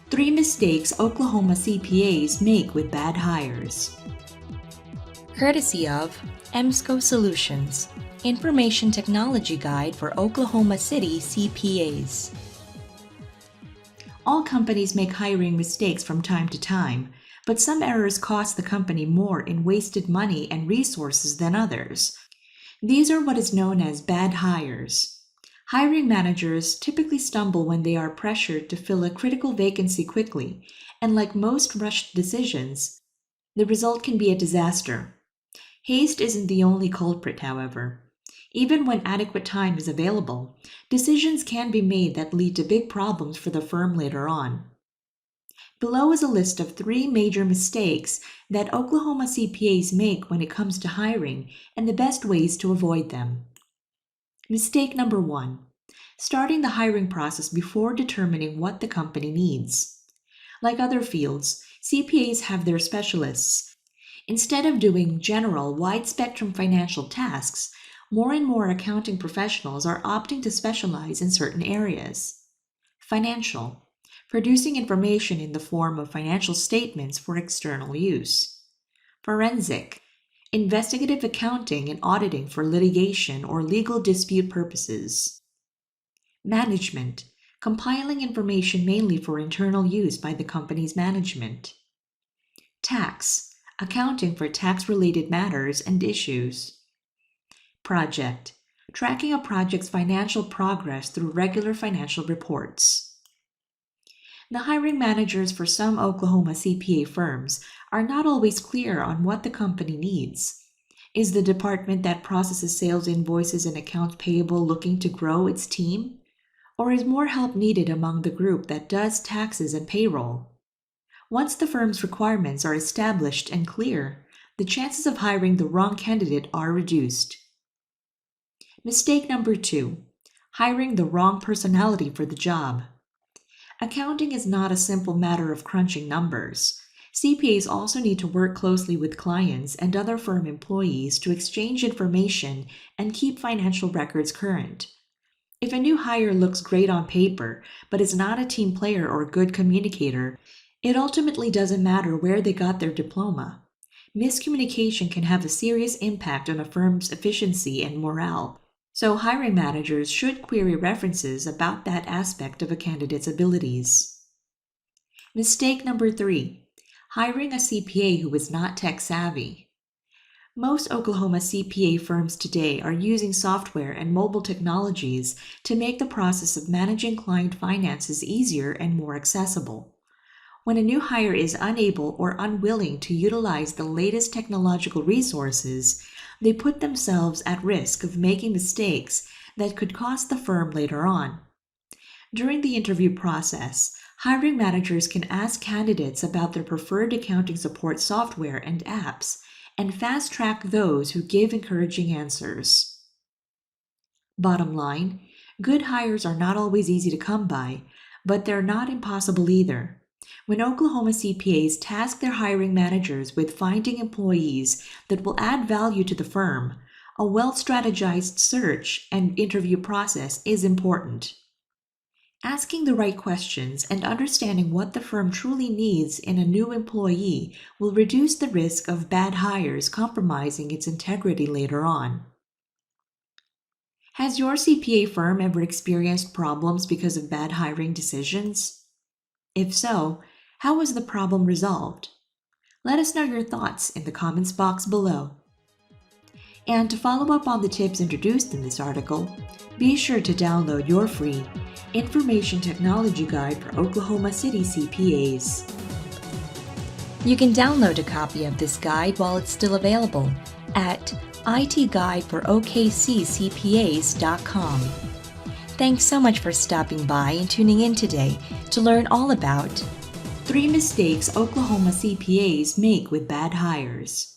3 mistakes Oklahoma CPAs make with bad hires. Courtesy of EMSCO Solutions, Information Technology Guide for Oklahoma City CPAs. All companies make hiring mistakes from time to time, but some errors cost the company more in wasted money and resources than others. These are what is known as bad hires. Hiring managers typically stumble when they are pressured to fill a critical vacancy quickly, and like most rushed decisions, the result can be a disaster. Haste isn't the only culprit, however. Even when adequate time is available, decisions can be made that lead to big problems for the firm later on. Below is a list of 3 major mistakes that Oklahoma CPAs make when it comes to hiring and the best ways to avoid them. Mistake number 1: starting the hiring process before determining what the company needs. Like other fields, CPAs have their specialists. Instead of doing general, wide-spectrum financial tasks, more and more accounting professionals are opting to specialize in certain areas. Financial: producing information in the form of financial statements for external use. Forensic: investigative accounting and auditing for litigation or legal dispute purposes. Management: compiling information mainly for internal use by the company's management. Tax: accounting for tax-related matters and issues. Project: tracking a project's financial progress through regular financial reports. The hiring managers for some Oklahoma CPA firms are not always clear on what the company needs. Is the department that processes sales invoices and accounts payable looking to grow its team? Or is more help needed among the group that does taxes and payroll? Once the firm's requirements are established and clear, the chances of hiring the wrong candidate are reduced. Mistake number 2: hiring the wrong personality for the job. Accounting is not a simple matter of crunching numbers. CPAs also need to work closely with clients and other firm employees to exchange information and keep financial records current. If a new hire looks great on paper, but is not a team player or a good communicator, it ultimately doesn't matter where they got their diploma. Miscommunication can have a serious impact on a firm's efficiency and morale, so hiring managers should query references about that aspect of a candidate's abilities. Mistake number 3: hiring a CPA who is not tech-savvy. Most Oklahoma CPA firms today are using software and mobile technologies to make the process of managing client finances easier and more accessible. When a new hire is unable or unwilling to utilize the latest technological resources, they put themselves at risk of making mistakes that could cost the firm later on. During the interview process, hiring managers can ask candidates about their preferred accounting support software and apps, and fast-track those who give encouraging answers. Bottom line, good hires are not always easy to come by, but they're not impossible either. When Oklahoma CPAs task their hiring managers with finding employees that will add value to the firm, a well-strategized search and interview process is important. Asking the right questions and understanding what the firm truly needs in a new employee will reduce the risk of bad hires compromising its integrity later on. Has your CPA firm ever experienced problems because of bad hiring decisions? If so, how was the problem resolved? Let us know your thoughts in the comments box below. And to follow up on the tips introduced in this article, be sure to download your free Information Technology Guide for Oklahoma City CPAs. You can download a copy of this guide while it's still available at itguideforokccpas.com. Thanks so much for stopping by and tuning in today to learn all about 3 mistakes Oklahoma CPAs make with bad hires.